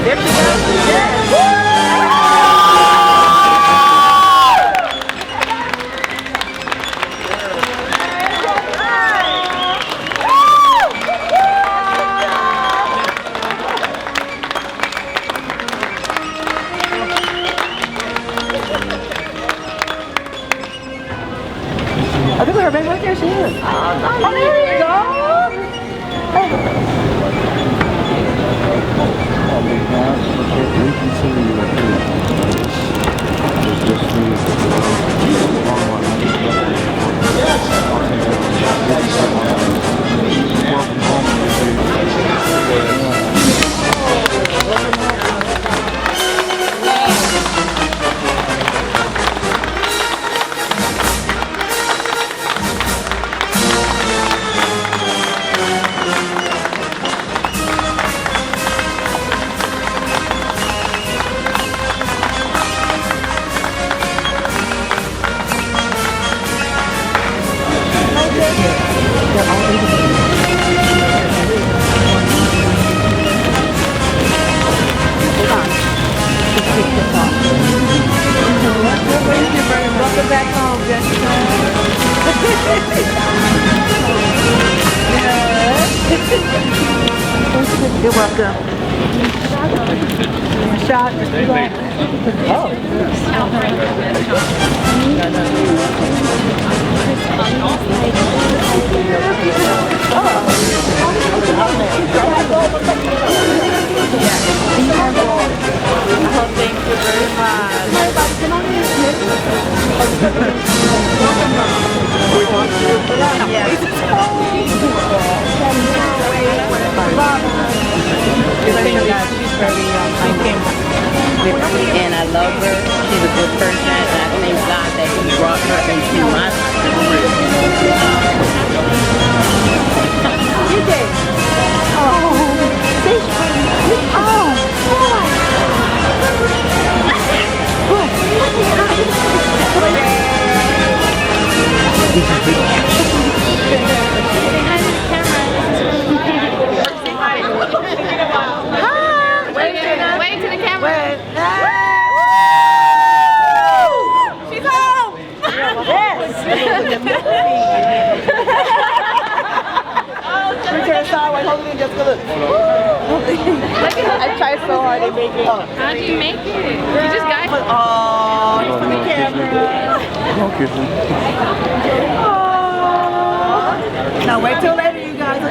There she goes. Yes. I think we're right there. She is. Oh, there you go. Welcome back home, Jessica. You're welcome. Shot. Oh. Thank you very much. And I love her. She's a good person, and I thank God that He brought her into my Wave to the camera. She's home. Yes. Turn sideways, hold it in, Jessica, look. I tried so hard to make it. How do you make it? You just got it. Oh, just for the camera. Oh. Now wait till later, you guys.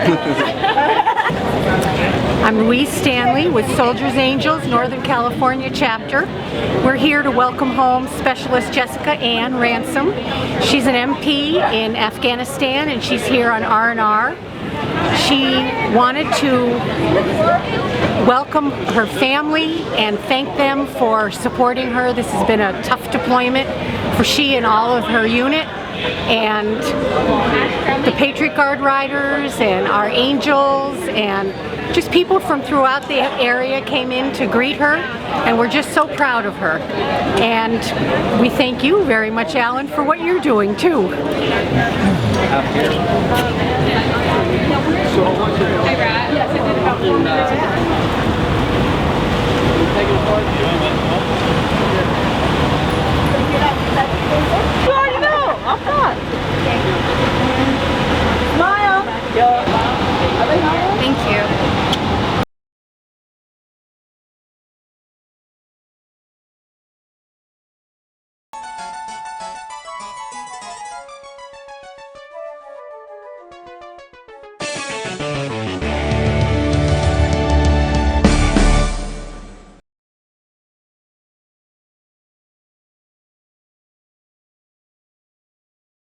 I'm Louise Stanley with Soldiers Angels, Northern California chapter. We're here to welcome home Specialist Jessica Ransom. She's an MP in Afghanistan and she's here on R&R. She wanted to welcome her family and thank them for supporting her. This has been a tough deployment for she and all of her unit. And the Patriot Guard Riders and our angels and just people from throughout the area came in to greet her, and we're just so proud of her. And we thank you very much, Alan, for what you're doing too. Hi, Brad.